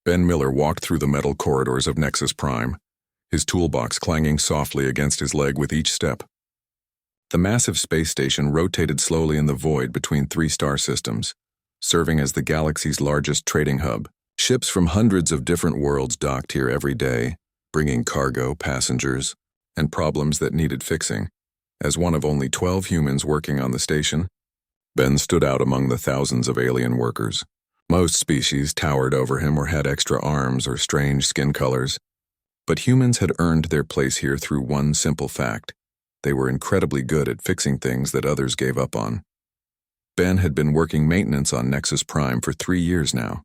Ben Miller walked through the metal corridors of Nexus Prime, his toolbox clanging softly against his leg with each step. The massive space station rotated slowly in the void between three star systems, serving as the galaxy's largest trading hub. Ships from hundreds of different worlds docked here every day, bringing cargo, passengers, and problems that needed fixing. As one of only 12 humans working on the station, Ben stood out among the thousands of alien workers. Most species towered over him or had extra arms or strange skin colors, but humans had earned their place here through one simple fact: they were incredibly good at fixing things that others gave up on. Ben had been working maintenance on Nexus Prime for 3 years now.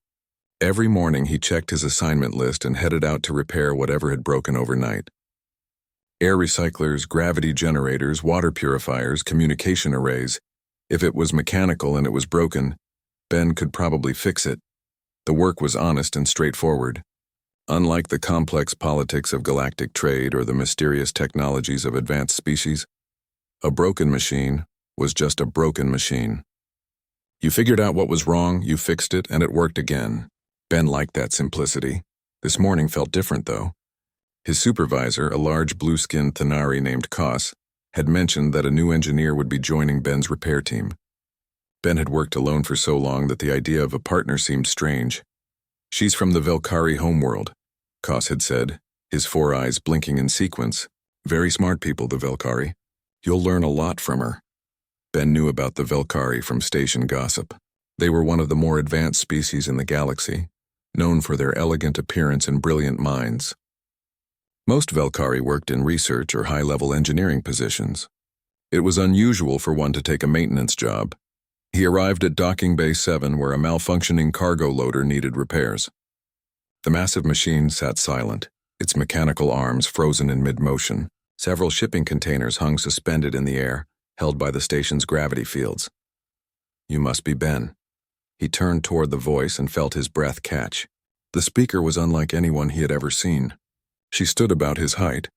Every morning he checked his assignment list and headed out to repair whatever had broken overnight. Air recyclers, gravity generators, water purifiers, communication arrays. If it was mechanical and it was broken, Ben could probably fix it. The work was honest and straightforward. Unlike the complex politics of galactic trade or the mysterious technologies of advanced species, a broken machine was just a broken machine. You figured out what was wrong, you fixed it, and it worked again. Ben liked that simplicity. This morning felt different, though. His supervisor, a large blue-skinned Thanari named Kos, had mentioned that a new engineer would be joining Ben's repair team. Ben had worked alone for so long that the idea of a partner seemed strange. "She's from the Velkari homeworld," Kos had said, his 4 eyes blinking in sequence. "Very smart people, the Velkari. You'll learn a lot from her." Ben knew about the Velkari from station gossip. They were one of the more advanced species in the galaxy, known for their elegant appearance and brilliant minds. Most Velkari worked in research or high-level engineering positions. It was unusual for one to take a maintenance job. He arrived at Docking Bay 7 where a malfunctioning cargo loader needed repairs. The massive machine sat silent, its mechanical arms frozen in mid-motion. Several shipping containers hung suspended in the air, held by the station's gravity fields. "You must be Ben." He turned toward the voice and felt his breath catch. The speaker was unlike anyone he had ever seen. She stood about his height,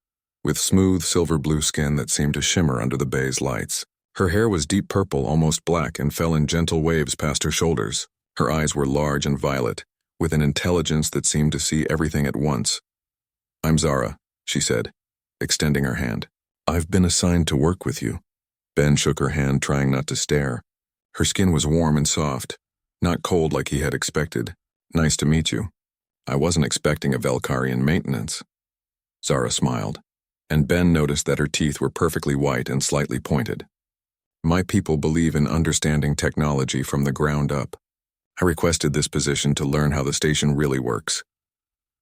with smooth silver-blue skin that seemed to shimmer under the bay's lights. Her hair was deep purple, almost black, and fell in gentle waves past her shoulders. Her eyes were large and violet, with an intelligence that seemed to see everything at once. "I'm Zara," she said, extending her hand. "I've been assigned to work with you." Ben shook her hand, trying not to stare. Her skin was warm and soft, not cold like he had expected. "Nice to meet you. I wasn't expecting a Velkari in maintenance." Zara smiled, and Ben noticed that her teeth were perfectly white and slightly pointed. "My people believe in understanding technology from the ground up. I requested this position to learn how the station really works."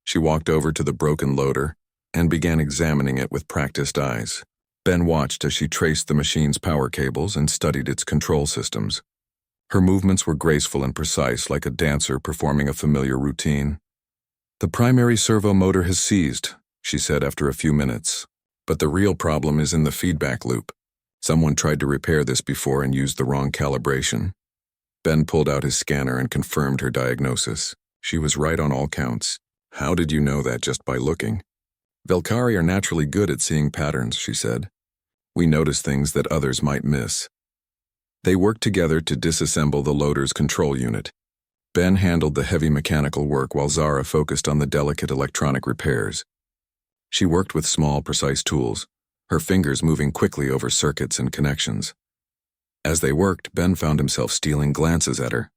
She walked over to the broken loader and began examining it with practiced eyes. Ben watched as she traced the machine's power cables and studied its control systems. Her movements were graceful and precise, like a dancer performing a familiar routine. "The primary servo motor has seized," she said after a few minutes. "But the real problem is in the feedback loop. Someone tried to repair this before and used the wrong calibration." Ben pulled out his scanner and confirmed her diagnosis. She was right on all counts. "How did you know that just by looking?" "Velkari are naturally good at seeing patterns," she said. "We notice things that others might miss." They worked together to disassemble the loader's control unit. Ben handled the heavy mechanical work while Zara focused on the delicate electronic repairs. She worked with small, precise tools, her fingers moving quickly over circuits and connections. As they worked, Ben found himself stealing glances at her.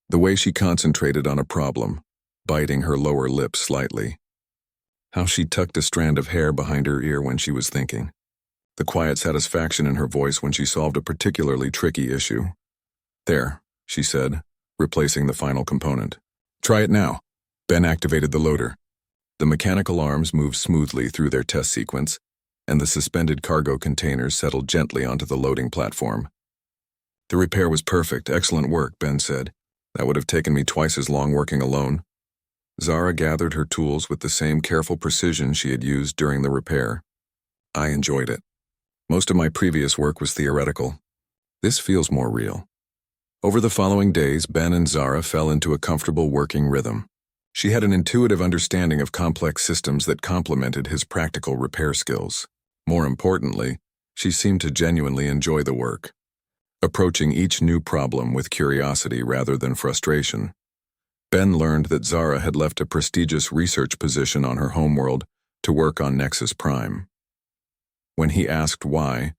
The way she concentrated on a problem, biting her lower lip slightly. How she tucked a strand of hair behind her ear when she was thinking. The quiet satisfaction in her voice when she solved a particularly tricky issue. "There," she said, replacing the final component. "Try it now." Ben activated the loader. The mechanical arms moved smoothly through their test sequence, and the suspended cargo containers settled gently onto the loading platform. "The repair was perfect. Excellent work," Ben said. "That would have taken me twice as long working alone." Zara gathered her tools with the same careful precision she had used during the repair. "I enjoyed it. Most of my previous work was theoretical. This feels more real." Over the following days, Ben and Zara fell into a comfortable working rhythm. She had an intuitive understanding of complex systems that complemented his practical repair skills. More importantly, she seemed to genuinely enjoy the work, approaching each new problem with curiosity rather than frustration. Ben learned that Zara had left a prestigious research position on her homeworld to work on Nexus Prime. When he asked why,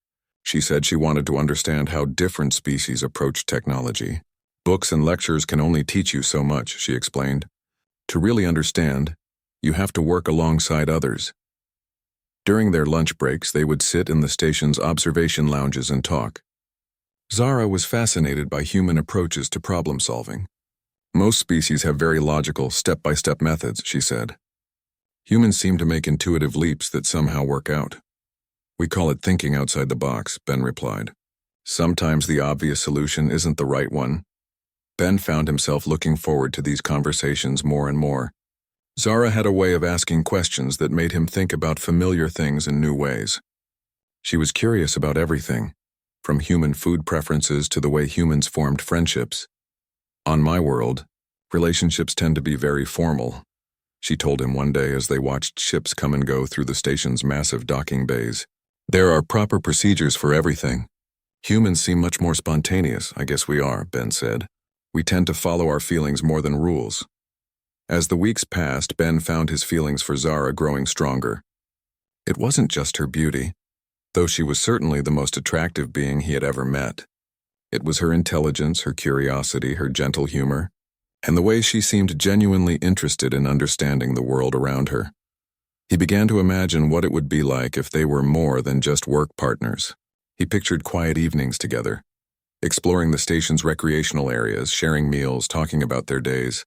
she said she wanted to understand how different species approach technology. Books and lectures can only teach you so much, she explained. To really understand, you have to work alongside others. During their lunch breaks, they would sit in the station's observation lounges and talk. Zara was fascinated by human approaches to problem solving. Most species have very logical, step-by-step methods, she said. Humans seem to make intuitive leaps that somehow work out. We call it thinking outside the box, Ben replied. Sometimes the obvious solution isn't the right one. Ben found himself looking forward to these conversations more and more. Zara had a way of asking questions that made him think about familiar things in new ways. She was curious about everything, from human food preferences to the way humans formed friendships. On my world, relationships tend to be very formal, she told him one day as they watched ships come and go through the station's massive docking bays. There are proper procedures for everything. Humans seem much more spontaneous, I guess we are, Ben said. We tend to follow our feelings more than rules. As the weeks passed, Ben found his feelings for Zara growing stronger. It wasn't just her beauty, though she was certainly the most attractive being he had ever met. It was her intelligence, her curiosity, her gentle humor, and the way she seemed genuinely interested in understanding the world around her. He began to imagine what it would be like if they were more than just work partners. He pictured quiet evenings together, exploring the station's recreational areas, sharing meals, talking about their days.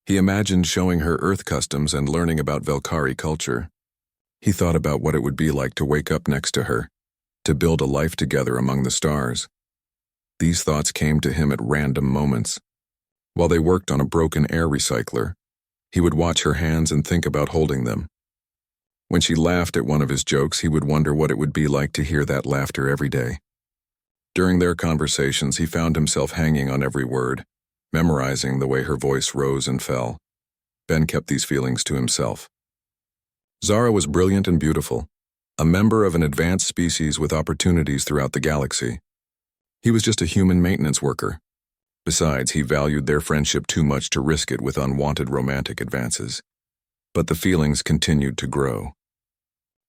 He imagined showing her Earth customs and learning about Velkari culture. He thought about what it would be like to wake up next to her, to build a life together among the stars. These thoughts came to him at random moments. While they worked on a broken air recycler, he would watch her hands and think about holding them. When she laughed at one of his jokes, he would wonder what it would be like to hear that laughter every day. During their conversations, he found himself hanging on every word, memorizing the way her voice rose and fell. Ben kept these feelings to himself. Zara was brilliant and beautiful, a member of an advanced species with opportunities throughout the galaxy. He was just a human maintenance worker. Besides, he valued their friendship too much to risk it with unwanted romantic advances. But the feelings continued to grow.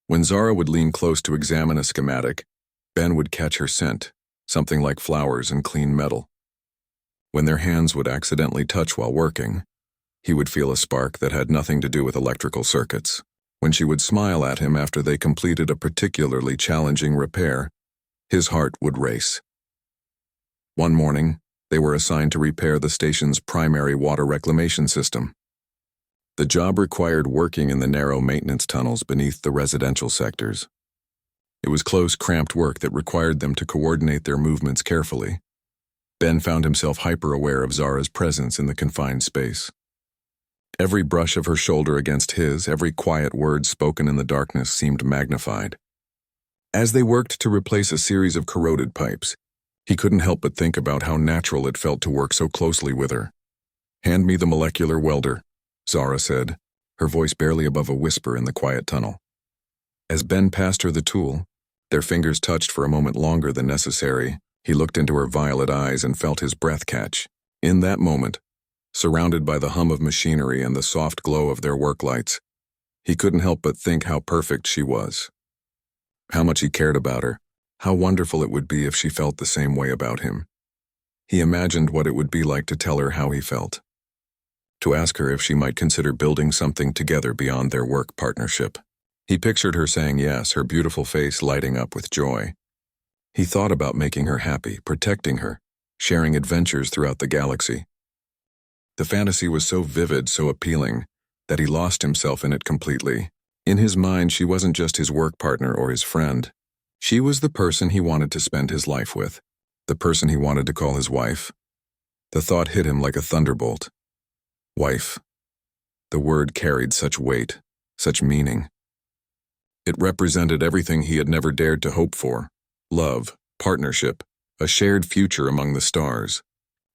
When Zara would lean close to examine a schematic, Ben would catch her scent, something like flowers and clean metal. When their hands would accidentally touch while working, he would feel a spark that had nothing to do with electrical circuits. When she would smile at him after they completed a particularly challenging repair, his heart would race. One morning, they were assigned to repair the station's primary water reclamation system. The job required working in the narrow maintenance tunnels beneath the residential sectors. It was close, cramped work that required them to coordinate their movements carefully. Ben found himself hyper-aware of Zara's presence in the confined space. Every brush of her shoulder against his, every quiet word spoken in the darkness seemed magnified. As they worked to replace a series of corroded pipes, he couldn't help but think about how natural it felt to work so closely with her. "Hand me the molecular welder," Zara said, her voice barely above a whisper in the quiet tunnel. As Ben passed her the tool, their fingers touched for a moment longer than necessary. He looked into her violet eyes and felt his breath catch. In that moment, surrounded by the hum of machinery and the soft glow of their work lights, he couldn't help but think how perfect she was. How much he cared about her, how wonderful it would be if she felt the same way about him. He imagined what it would be like to tell her how he felt, to ask her if she might consider building something together beyond their work partnership. He pictured her saying yes, her beautiful face lighting up with joy. He thought about making her happy, protecting her, sharing adventures throughout the galaxy. The fantasy was so vivid, so appealing, that he lost himself in it completely. In his mind, she wasn't just his work partner or his friend. She was the person he wanted to spend his life with, the person he wanted to call his wife. The thought hit him like a thunderbolt. Wife. The word carried such weight, such meaning. It represented everything he had never dared to hope for: love, partnership, a shared future among the stars.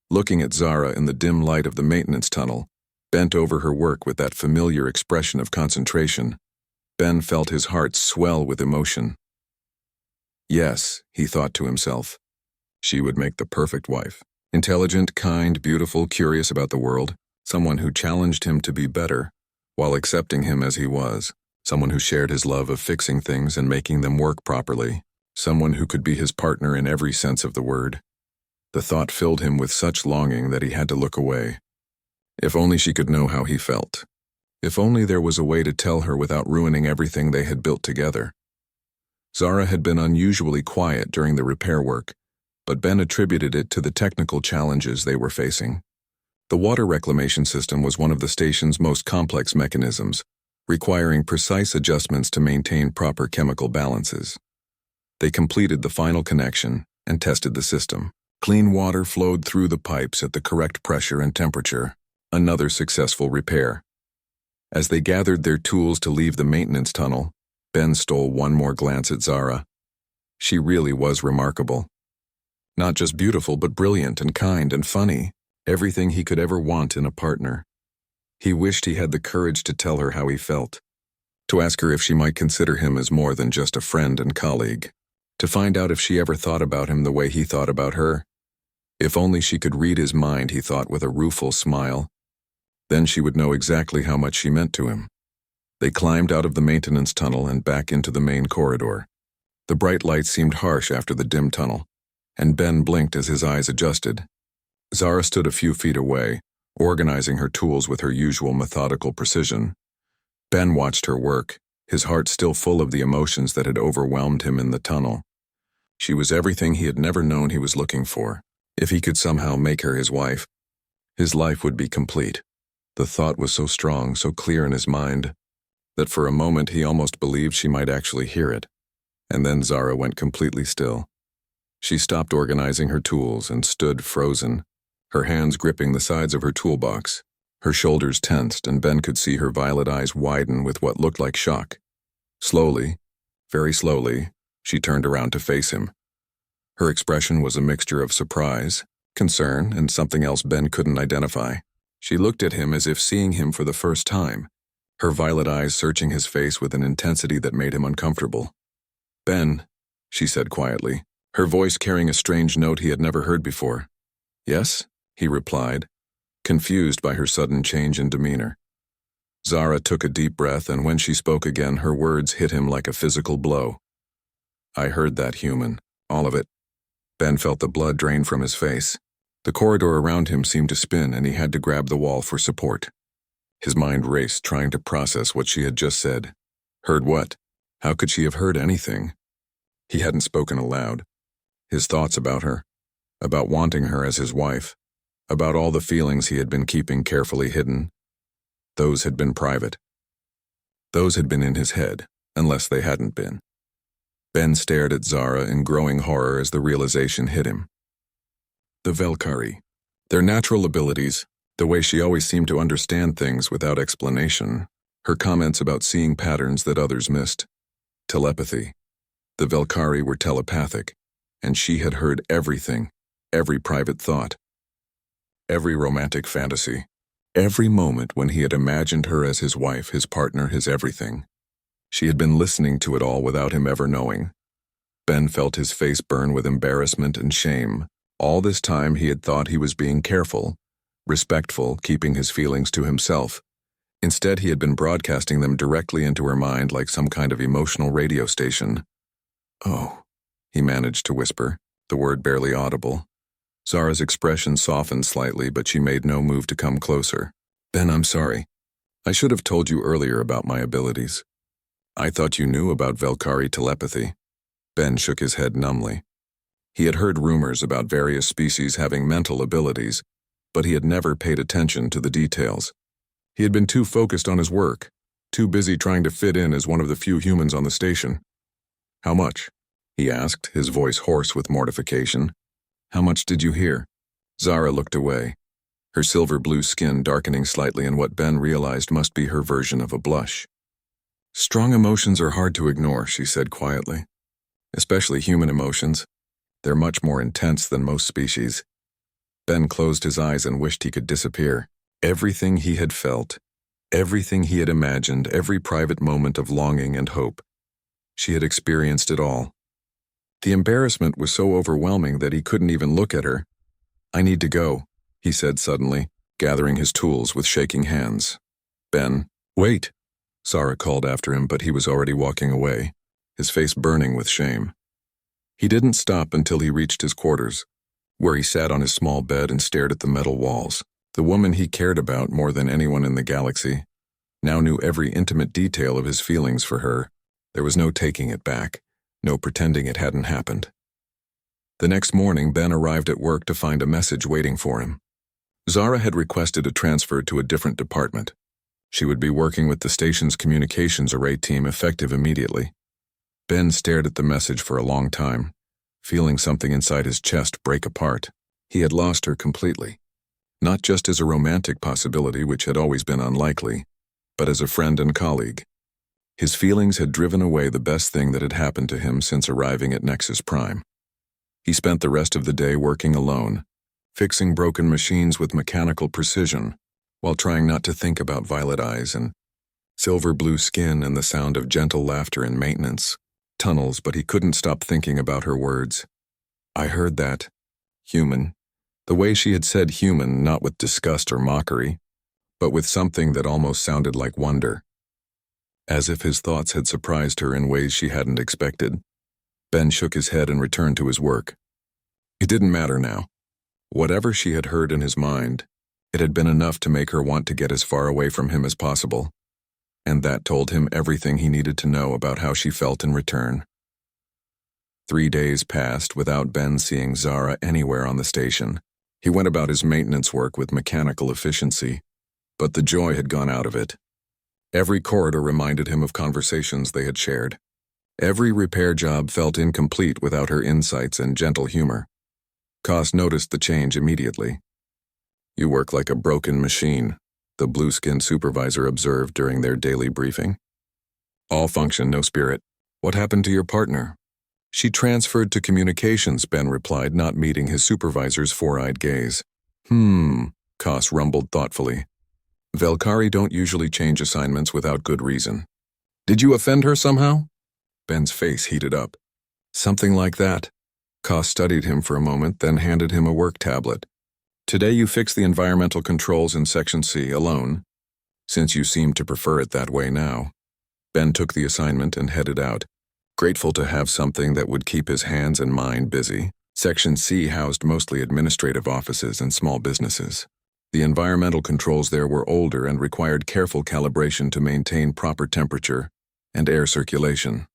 Looking at Zara in the dim light of the maintenance tunnel, bent over her work with that familiar expression of concentration, Ben felt his heart swell with emotion. Yes, he thought to himself, she would make the perfect wife. Intelligent, kind, beautiful, curious about the world. someone who challenged him to be better, while accepting him as he was, someone who shared his love of fixing things and making them work properly, someone who could be his partner in every sense of the word. The thought filled him with such longing that he had to look away. If only she could know how he felt. If only there was a way to tell her without ruining everything they had built together. Zara had been unusually quiet during the repair work, but Ben attributed it to the technical challenges they were facing. The water reclamation system was one of the station's most complex mechanisms, requiring precise adjustments to maintain proper chemical balances. They completed the final connection and tested the system. Clean water flowed through the pipes at the correct pressure and temperature, another successful repair. As they gathered their tools to leave the maintenance tunnel, Ben stole one more glance at Zara. She really was remarkable. Not just beautiful, but brilliant and kind and funny, everything he could ever want in a partner. He wished he had the courage to tell her how he felt, to ask her if she might consider him as more than just a friend and colleague, to find out if she ever thought about him the way he thought about her. If only she could read his mind, he thought with a rueful smile. Then she would know exactly how much she meant to him. They climbed out of the maintenance tunnel and back into the main corridor. The bright lights seemed harsh after the dim tunnel, and Ben blinked as his eyes adjusted. Zara stood a few feet away, organizing her tools with her usual methodical precision. Ben watched her work, his heart still full of the emotions that had overwhelmed him in the tunnel. She was everything he had never known he was looking for. If he could somehow make her his wife, his life would be complete. The thought was so strong, so clear in his mind, that for a moment he almost believed she might actually hear it. And then Zara went completely still. She stopped organizing her tools and stood frozen, her hands gripping the sides of her toolbox. Her shoulders tensed, and Ben could see her violet eyes widen with what looked like shock. Slowly, very slowly, she turned around to face him. Her expression was a mixture of surprise, concern, and something else Ben couldn't identify. She looked at him as if seeing him for the first time, her violet eyes searching his face with an intensity that made him uncomfortable. "Ben," she said quietly, her voice carrying a strange note he had never heard before. "Yes?" he replied, confused by her sudden change in demeanor. Zara took a deep breath, and when she spoke again, her words hit him like a physical blow. "I heard that, human. All of it." Ben felt the blood drain from his face. The corridor around him seemed to spin, and he had to grab the wall for support. His mind raced, trying to process what she had just said. Heard what? How could she have heard anything? He hadn't spoken aloud. His thoughts about her, about wanting her as his wife, about all the feelings he had been keeping carefully hidden, those had been private. Those had been in his head, unless they hadn't been. Ben stared at Zara in growing horror as the realization hit him. The Velkari, their natural abilities, the way she always seemed to understand things without explanation, her comments about seeing patterns that others missed. Telepathy. The Velkari were telepathic, and she had heard everything, every private thought, every romantic fantasy, every moment when he had imagined her as his wife, his partner, his everything. She had been listening to it all without him ever knowing. Ben felt his face burn with embarrassment and shame. All this time he had thought he was being careful, respectful, keeping his feelings to himself. Instead, he had been broadcasting them directly into her mind like some kind of emotional radio station. "Oh," he managed to whisper, the word barely audible. Zara's expression softened slightly, but she made no move to come closer. "Ben, I'm sorry. I should have told you earlier about my abilities. I thought you knew about Velkari telepathy." Ben shook his head numbly. He had heard rumors about various species having mental abilities, but he had never paid attention to the details. He had been too focused on his work, too busy trying to fit in as one of the few humans on the station. "How much?" he asked, his voice hoarse with mortification. "How much did you hear?" Zara looked away, her silver blue skin darkening slightly in what Ben realized must be her version of a blush. "Strong emotions are hard to ignore," she said quietly. "Especially human emotions. They're much more intense than most species." Ben closed his eyes and wished he could disappear. Everything he had felt, everything he had imagined, every private moment of longing and hope. She had experienced it all. The embarrassment was so overwhelming that he couldn't even look at her. "I need to go," he said suddenly, gathering his tools with shaking hands. "Ben, wait!" Zara called after him, but he was already walking away, his face burning with shame. He didn't stop until he reached his quarters, where he sat on his small bed and stared at the metal walls. The woman he cared about more than anyone in the galaxy now knew every intimate detail of his feelings for her. There was no taking it back, no pretending it hadn't happened. The next morning, Ben arrived at work to find a message waiting for him. Zara had requested a transfer to a different department. She would be working with the station's communications array team effective immediately. Ben stared at the message for a long time, feeling something inside his chest break apart. He had lost her completely, not just as a romantic possibility, which had always been unlikely, but as a friend and colleague. His feelings had driven away the best thing that had happened to him since arriving at Nexus Prime. He spent the rest of the day working alone, fixing broken machines with mechanical precision, while trying not to think about violet eyes and silver blue skin and the sound of gentle laughter in maintenance tunnels, but he couldn't stop thinking about her words. "I heard that. Human." The way she had said human, not with disgust or mockery, but with something that almost sounded like wonder. As if his thoughts had surprised her in ways she hadn't expected. Ben shook his head and returned to his work. It didn't matter now. Whatever she had heard in his mind, it had been enough to make her want to get as far away from him as possible. And that told him everything he needed to know about how she felt in return. 3 days passed without Ben seeing Zara anywhere on the station. He went about his maintenance work with mechanical efficiency, but the joy had gone out of it. Every corridor reminded him of conversations they had shared. Every repair job felt incomplete without her insights and gentle humor. Koss noticed the change immediately. "You work like a broken machine," the blue-skinned supervisor observed during their daily briefing. "All function, no spirit. What happened to your partner?" "She transferred to communications," Ben replied, not meeting his supervisor's four-eyed gaze. Koss rumbled thoughtfully. "Velkari don't usually change assignments without good reason." "Did you offend her somehow?" Ben's face heated up. "Something like that." Koss studied him for a moment, then handed him a work tablet. "Today you fix the environmental controls in Section C alone, since you seem to prefer it that way now." Ben took the assignment and headed out, grateful to have something that would keep his hands and mind busy. Section C housed mostly administrative offices and small businesses. The environmental controls there were older and required careful calibration to maintain proper temperature and air circulation.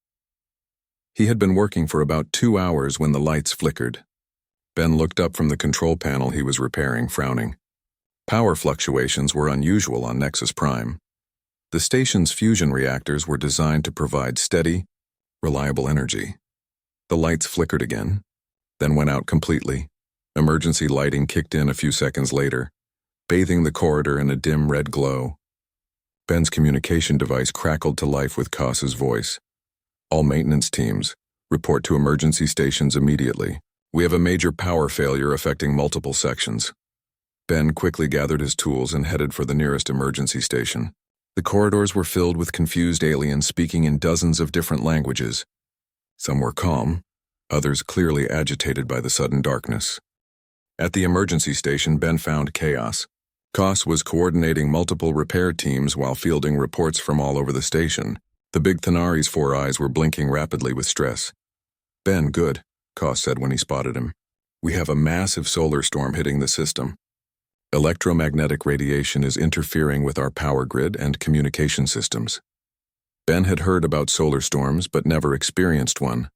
He had been working for about 2 hours when the lights flickered. Ben looked up from the control panel he was repairing, frowning. Power fluctuations were unusual on Nexus Prime. The station's fusion reactors were designed to provide steady, reliable energy. The lights flickered again, then went out completely. Emergency lighting kicked in a few seconds later, bathing the corridor in a dim red glow. Ben's communication device crackled to life with Koss's voice. "All maintenance teams, report to emergency stations immediately. We have a major power failure affecting multiple sections." Ben quickly gathered his tools and headed for the nearest emergency station. The corridors were filled with confused aliens speaking in dozens of different languages. Some were calm, others clearly agitated by the sudden darkness. At the emergency station, Ben found chaos. Koss was coordinating multiple repair teams while fielding reports from all over the station. The big Thanari's 4 eyes were blinking rapidly with stress. "Ben, good," Koss said when he spotted him. "We have a massive solar storm hitting the system. Electromagnetic radiation is interfering with our power grid and communication systems." Ben had heard about solar storms but never experienced one.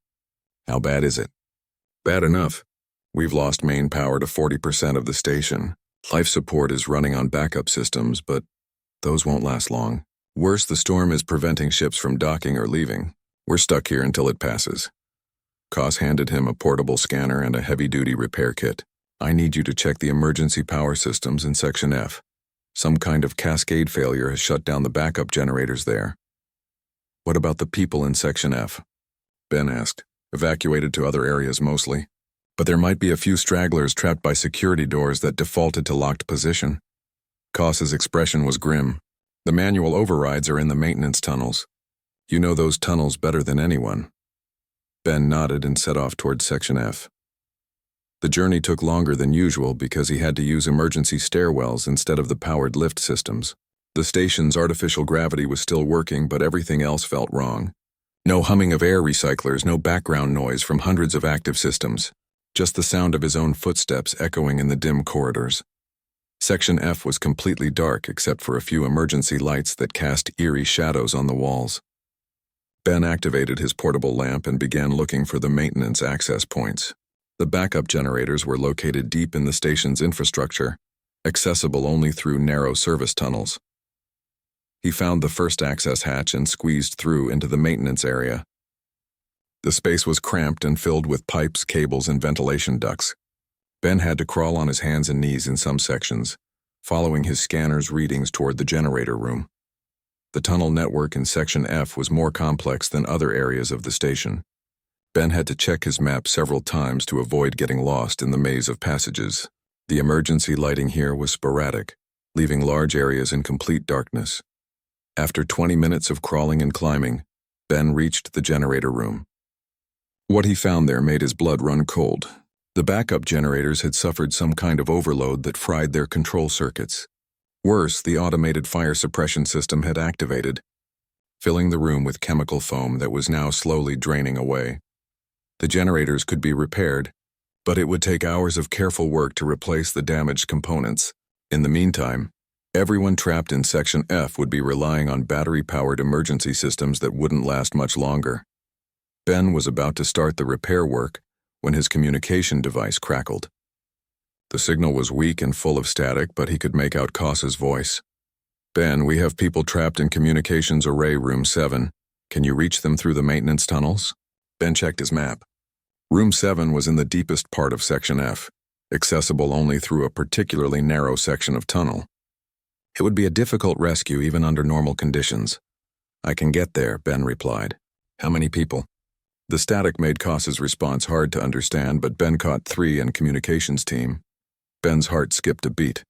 "How bad is it?" "Bad enough. We've lost main power to 40% of the station. Life support is running on backup systems, but those won't last long. Worse, the storm is preventing ships from docking or leaving. We're stuck here until it passes." Koss handed him a portable scanner and a heavy-duty repair kit. "I need you to check the emergency power systems in Section F. Some kind of cascade failure has shut down the backup generators there." "What about the people in Section F?" Ben asked. "Evacuated to other areas mostly. But there might be a few stragglers trapped by security doors that defaulted to locked position." Koss's expression was grim. "The manual overrides are in the maintenance tunnels. You know those tunnels better than anyone." Ben nodded and set off towards Section F. The journey took longer than usual because he had to use emergency stairwells instead of the powered lift systems. The station's artificial gravity was still working, but everything else felt wrong. No humming of air recyclers, no background noise from hundreds of active systems. Just the sound of his own footsteps echoing in the dim corridors. Section F was completely dark except for a few emergency lights that cast eerie shadows on the walls. Ben activated his portable lamp and began looking for the maintenance access points. The backup generators were located deep in the station's infrastructure, accessible only through narrow service tunnels. He found the first access hatch and squeezed through into the maintenance area. The space was cramped and filled with pipes, cables, and ventilation ducts. Ben had to crawl on his hands and knees in some sections, following his scanner's readings toward the generator room. The tunnel network in Section F was more complex than other areas of the station. Ben had to check his map several times to avoid getting lost in the maze of passages. The emergency lighting here was sporadic, leaving large areas in complete darkness. After 20 minutes of crawling and climbing, Ben reached the generator room. What he found there made his blood run cold. The backup generators had suffered some kind of overload that fried their control circuits. Worse, the automated fire suppression system had activated, filling the room with chemical foam that was now slowly draining away. The generators could be repaired, but it would take hours of careful work to replace the damaged components. In the meantime, everyone trapped in Section F would be relying on battery-powered emergency systems that wouldn't last much longer. Ben was about to start the repair work when his communication device crackled. The signal was weak and full of static, but he could make out Koss's voice. "Ben, we have people trapped in Communications Array Room 7. Can you reach them through the maintenance tunnels?" Ben checked his map. Room 7 was in the deepest part of Section F, accessible only through a particularly narrow section of tunnel. It would be a difficult rescue even under normal conditions. "I can get there," Ben replied. "How many people?" The static made Koss's response hard to understand, but Ben caught 3 in communications team. Ben's heart skipped a beat.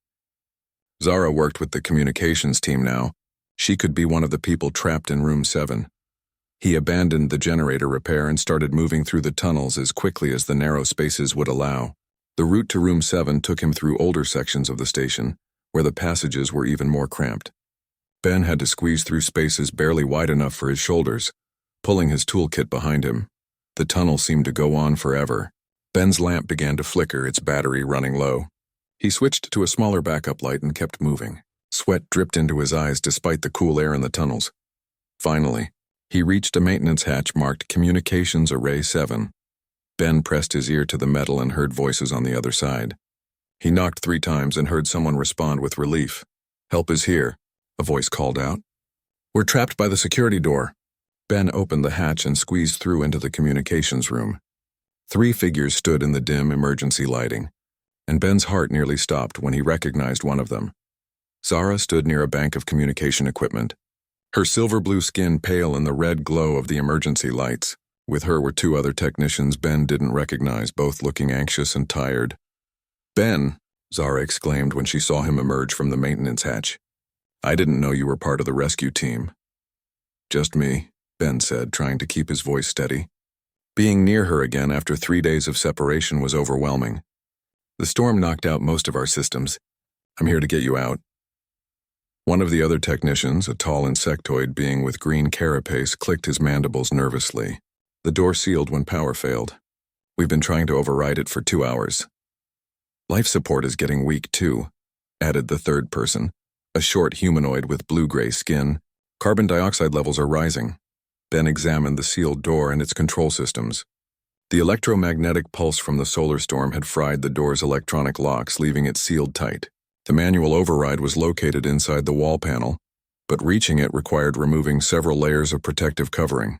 Zara worked with the communications team now. She could be one of the people trapped in Room 7. He abandoned the generator repair and started moving through the tunnels as quickly as the narrow spaces would allow. The route to Room 7 took him through older sections of the station, where the passages were even more cramped. Ben had to squeeze through spaces barely wide enough for his shoulders, pulling his toolkit behind him. The tunnel seemed to go on forever. Ben's lamp began to flicker, its battery running low. He switched to a smaller backup light and kept moving. Sweat dripped into his eyes despite the cool air in the tunnels. Finally, he reached a maintenance hatch marked Communications Array 7. Ben pressed his ear to the metal and heard voices on the other side. He knocked 3 times and heard someone respond with relief. "Help is here," a voice called out. "We're trapped by the security door." Ben opened the hatch and squeezed through into the communications room. 3 figures stood in the dim emergency lighting, and Ben's heart nearly stopped when he recognized one of them. Zara stood near a bank of communication equipment, her silver-blue skin pale in the red glow of the emergency lights. With her were 2 other technicians Ben didn't recognize, both looking anxious and tired. "Ben," Zara exclaimed when she saw him emerge from the maintenance hatch. "I didn't know you were part of the rescue team." "Just me," Ben said, trying to keep his voice steady. Being near her again after 3 days of separation was overwhelming. "The storm knocked out most of our systems. I'm here to get you out." One of the other technicians, a tall insectoid being with green carapace, clicked his mandibles nervously. The door sealed when power failed. "We've been trying to override it for 2 hours. Life support is getting weak too," added the third person, a short humanoid with blue-gray skin. "Carbon dioxide levels are rising." Ben examined the sealed door and its control systems. The electromagnetic pulse from the solar storm had fried the door's electronic locks, leaving it sealed tight. The manual override was located inside the wall panel, but reaching it required removing several layers of protective covering.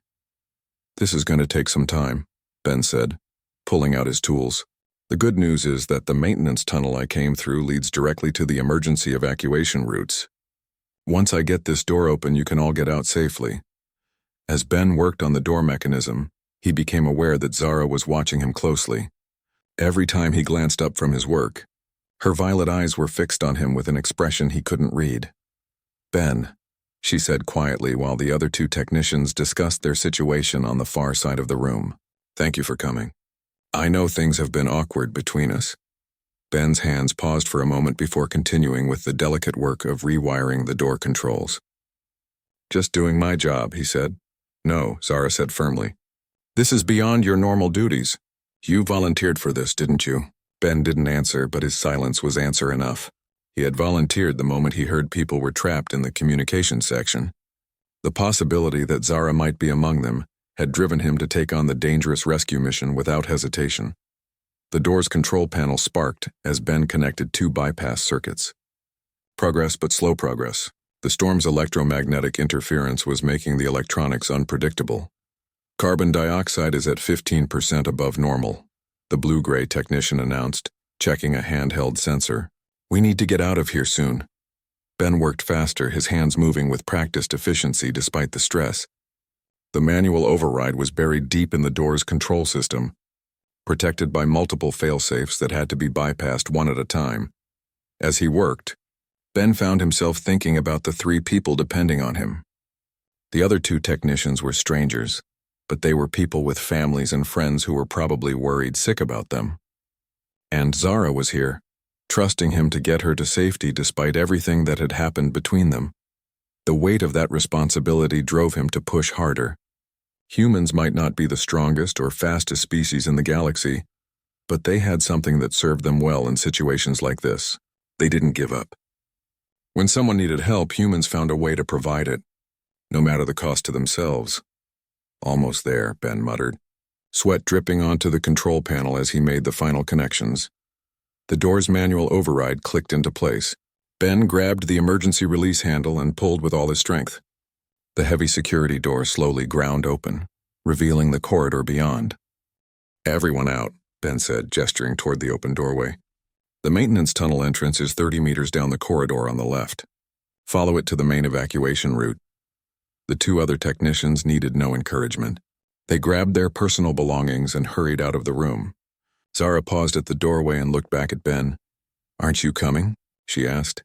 "This is going to take some time," Ben said, pulling out his tools. "The good news is that the maintenance tunnel I came through leads directly to the emergency evacuation routes. Once I get this door open, you can all get out safely." As Ben worked on the door mechanism, he became aware that Zara was watching him closely. Every time he glanced up from his work, her violet eyes were fixed on him with an expression he couldn't read. "Ben," she said quietly while the other 2 technicians discussed their situation on the far side of the room. "Thank you for coming." I know things have been awkward between us. Ben's hands paused for a moment before continuing with the delicate work of rewiring the door controls. Just doing my job, he said. No, Zara said firmly. This is beyond your normal duties. You volunteered for this, didn't you? Ben didn't answer, but his silence was answer enough. He had volunteered the moment he heard people were trapped in the communications section. The possibility that Zara might be among them had driven him to take on the dangerous rescue mission without hesitation. The door's control panel sparked as Ben connected two bypass circuits. Progress, but slow progress. The storm's electromagnetic interference was making the electronics unpredictable. Carbon dioxide is at 15% above normal, the blue-gray technician announced, checking a handheld sensor. We need to get out of here soon. Ben worked faster, his hands moving with practiced efficiency despite the stress. The manual override was buried deep in the door's control system, protected by multiple fail-safes that had to be bypassed one at a time. As he worked, Ben found himself thinking about the three people depending on him. The other two technicians were strangers, but they were people with families and friends who were probably worried sick about them. And Zara was here, trusting him to get her to safety despite everything that had happened between them. The weight of that responsibility drove him to push harder. Humans might not be the strongest or fastest species in the galaxy, but they had something that served them well in situations like this. They didn't give up. When someone needed help, humans found a way to provide it, no matter the cost to themselves. Almost there, Ben muttered, sweat dripping onto the control panel as he made the final connections. The door's manual override clicked into place. Ben grabbed the emergency release handle and pulled with all his strength. The heavy security door slowly ground open, revealing the corridor beyond. Everyone out, Ben said, gesturing toward the open doorway. The maintenance tunnel entrance is 30 meters down the corridor on the left. Follow it to the main evacuation route. The two other technicians needed no encouragement. They grabbed their personal belongings and hurried out of the room. Zara paused at the doorway and looked back at Ben. Aren't you coming? She asked.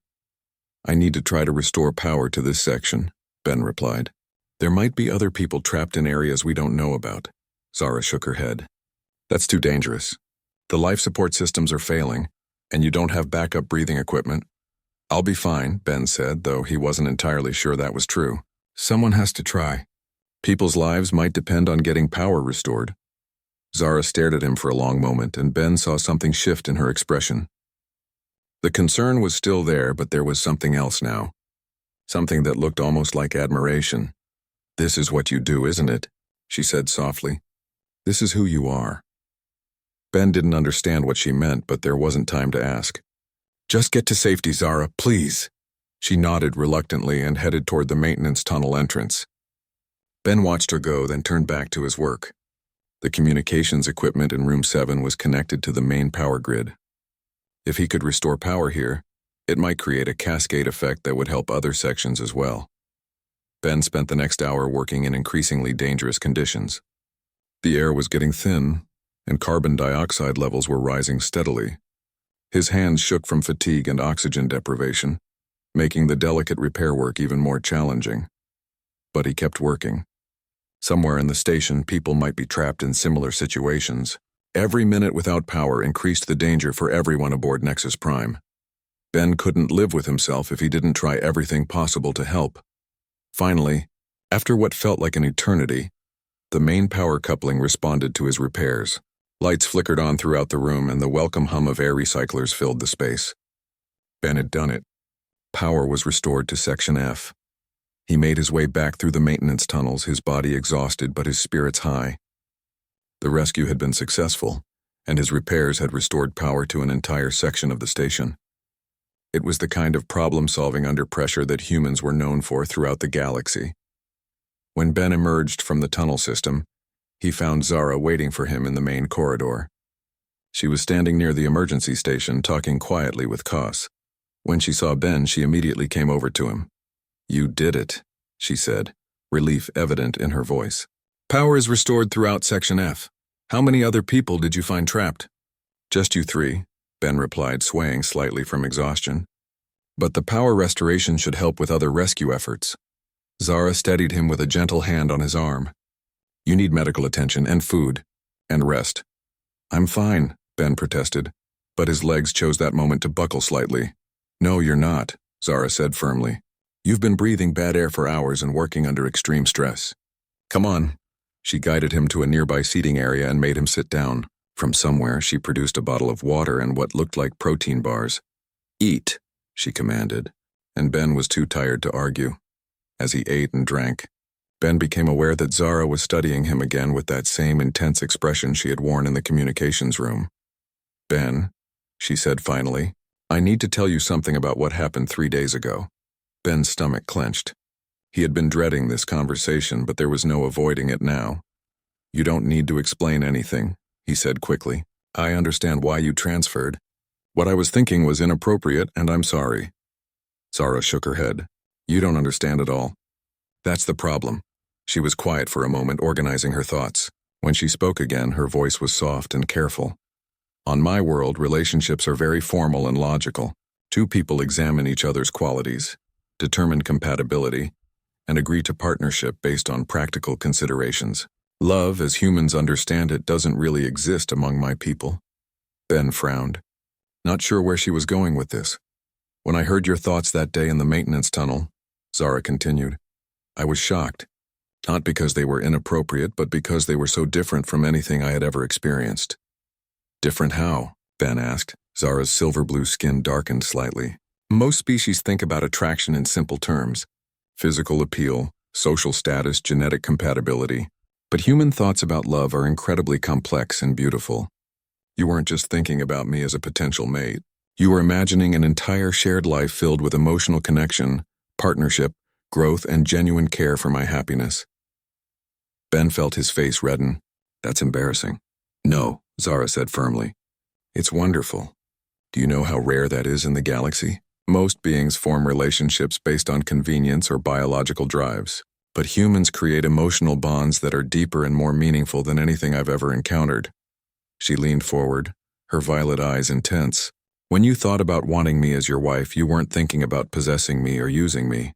I need to try to restore power to this section, Ben replied. There might be other people trapped in areas we don't know about. Zara shook her head. That's too dangerous. The life support systems are failing, and you don't have backup breathing equipment. I'll be fine, Ben said, though he wasn't entirely sure that was true. Someone has to try. People's lives might depend on getting power restored. Zara stared at him for a long moment, and Ben saw something shift in her expression. The concern was still there, but there was something else now. Something that looked almost like admiration. This is what you do, isn't it? She said softly. This is who you are. Ben didn't understand what she meant, but there wasn't time to ask. Just get to safety, Zara, please. She nodded reluctantly and headed toward the maintenance tunnel entrance. Ben watched her go, then turned back to his work. The communications equipment in room 7 was connected to the main power grid. If he could restore power here, it might create a cascade effect that would help other sections as well. Ben spent the next hour working in increasingly dangerous conditions. The air was getting thin, and carbon dioxide levels were rising steadily. His hands shook from fatigue and oxygen deprivation, making the delicate repair work even more challenging. But he kept working. Somewhere in the station, people might be trapped in similar situations. Every minute without power increased the danger for everyone aboard Nexus Prime. Ben couldn't live with himself if he didn't try everything possible to help. Finally, after what felt like an eternity, the main power coupling responded to his repairs. Lights flickered on throughout the room, and the welcome hum of air recyclers filled the space. Ben had done it. Power was restored to Section F. He made his way back through the maintenance tunnels, his body exhausted but his spirits high. The rescue had been successful, and his repairs had restored power to an entire section of the station. It was the kind of problem-solving under pressure that humans were known for throughout the galaxy. When Ben emerged from the tunnel system, he found Zara waiting for him in the main corridor. She was standing near the emergency station, talking quietly with Koss. When she saw Ben, she immediately came over to him. You did it, she said, relief evident in her voice. Power is restored throughout Section F. How many other people did you find trapped? Just you 3, Ben replied, swaying slightly from exhaustion. But the power restoration should help with other rescue efforts. Zara steadied him with a gentle hand on his arm. You need medical attention and food and rest. I'm fine, Ben protested, but his legs chose that moment to buckle slightly. No, you're not, Zara said firmly. You've been breathing bad air for hours and working under extreme stress. Come on. She guided him to a nearby seating area and made him sit down. From somewhere, she produced a bottle of water and what looked like protein bars. Eat, she commanded, and Ben was too tired to argue. As he ate and drank, Ben became aware that Zara was studying him again with that same intense expression she had worn in the communications room. Ben, she said finally, I need to tell you something about what happened 3 days ago. Ben's stomach clenched. He had been dreading this conversation, but there was no avoiding it now. You don't need to explain anything, he said quickly. I understand why you transferred. What I was thinking was inappropriate, and I'm sorry. Zara shook her head. You don't understand at all. That's the problem. She was quiet for a moment, organizing her thoughts. When she spoke again, her voice was soft and careful. On my world, relationships are very formal and logical. Two people examine each other's qualities, determine compatibility, and agree to partnership based on practical considerations. Love, as humans understand it, doesn't really exist among my people. Ben frowned, not sure where she was going with this. When I heard your thoughts that day in the maintenance tunnel, Zara continued, I was shocked. Not because they were inappropriate, but because they were so different from anything I had ever experienced. Different how? Ben asked. Zara's silver blue skin darkened slightly. Most species think about attraction in simple terms. Physical appeal, social status, genetic compatibility. But human thoughts about love are incredibly complex and beautiful. You weren't just thinking about me as a potential mate. You were imagining an entire shared life filled with emotional connection, partnership, growth, and genuine care for my happiness. Ben felt his face redden. That's embarrassing. No, Zara said firmly. It's wonderful. Do you know how rare that is in the galaxy? Most beings form relationships based on convenience or biological drives, but humans create emotional bonds that are deeper and more meaningful than anything I've ever encountered. She leaned forward, her violet eyes intense. When you thought about wanting me as your wife, you weren't thinking about possessing me or using me.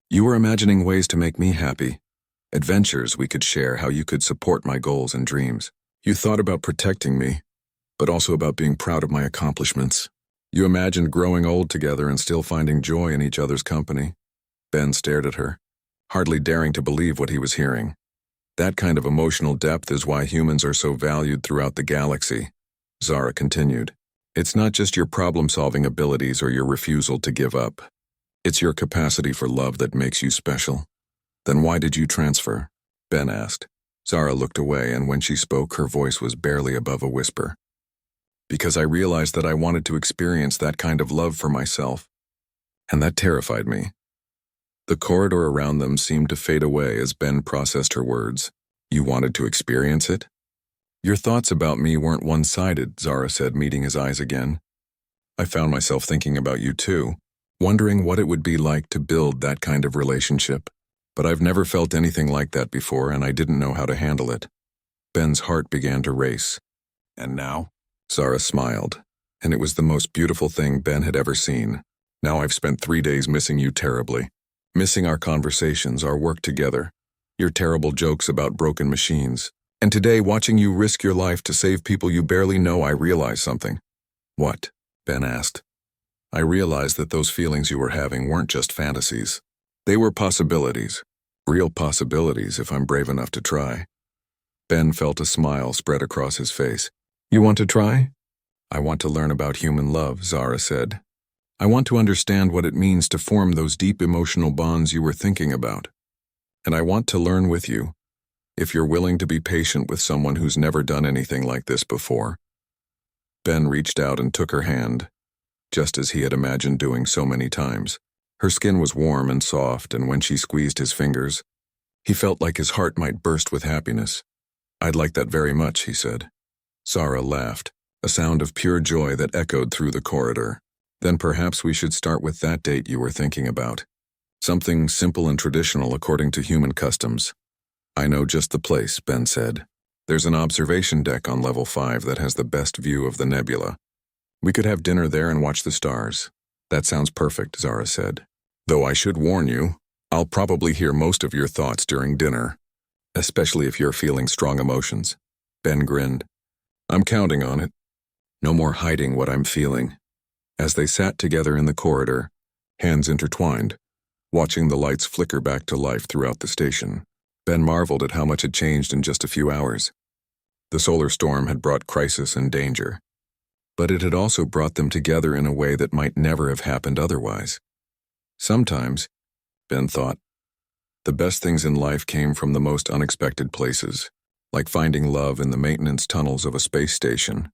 You were imagining ways to make me happy, adventures we could share, how you could support my goals and dreams. You thought about protecting me, but also about being proud of my accomplishments. You imagined growing old together and still finding joy in each other's company. Ben stared at her, hardly daring to believe what he was hearing. That kind of emotional depth is why humans are so valued throughout the galaxy, Zara continued. It's not just your problem-solving abilities or your refusal to give up. It's your capacity for love that makes you special. Then why did you transfer? Ben asked. Zara looked away, and when she spoke, her voice was barely above a whisper. Because I realized that I wanted to experience that kind of love for myself, and that terrified me. The corridor around them seemed to fade away as Ben processed her words. You wanted to experience it? Your thoughts about me weren't one-sided, Zara said, meeting his eyes again. I found myself thinking about you too, wondering what it would be like to build that kind of relationship. But I've never felt anything like that before, and I didn't know how to handle it. Ben's heart began to race. And now? Zara smiled, and it was the most beautiful thing Ben had ever seen. Now I've spent 3 days missing you terribly. Missing our conversations, our work together, your terrible jokes about broken machines. And today, watching you risk your life to save people you barely know, I realized something. What? Ben asked. I realized that those feelings you were having weren't just fantasies. They were possibilities. Real possibilities if I'm brave enough to try. Ben felt a smile spread across his face. You want to try? I want to learn about human love, Zara said. I want to understand what it means to form those deep emotional bonds you were thinking about. And I want to learn with you, if you're willing to be patient with someone who's never done anything like this before. Ben reached out and took her hand, just as he had imagined doing so many times. Her skin was warm and soft, and when she squeezed his fingers, he felt like his heart might burst with happiness. I'd like that very much, he said. Zara laughed, a sound of pure joy that echoed through the corridor. Then perhaps we should start with that date you were thinking about. Something simple and traditional according to human customs. I know just the place, Ben said. There's an observation deck on level 5 that has the best view of the nebula. We could have dinner there and watch the stars. That sounds perfect, Zara said. Though I should warn you, I'll probably hear most of your thoughts during dinner, especially if you're feeling strong emotions. Ben grinned. I'm counting on it. No more hiding what I'm feeling. As they sat together in the corridor, hands intertwined, watching the lights flicker back to life throughout the station, Ben marveled at how much had changed in just a few hours. The solar storm had brought crisis and danger, but it had also brought them together in a way that might never have happened otherwise. Sometimes, Ben thought, the best things in life came from the most unexpected places, like finding love in the maintenance tunnels of a space station,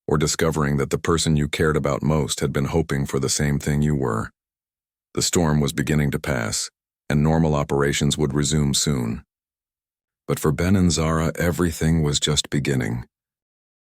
or discovering that the person you cared about most had been hoping for the same thing you were. The storm was beginning to pass, and normal operations would resume soon. But for Ben and Zara, everything was just beginning.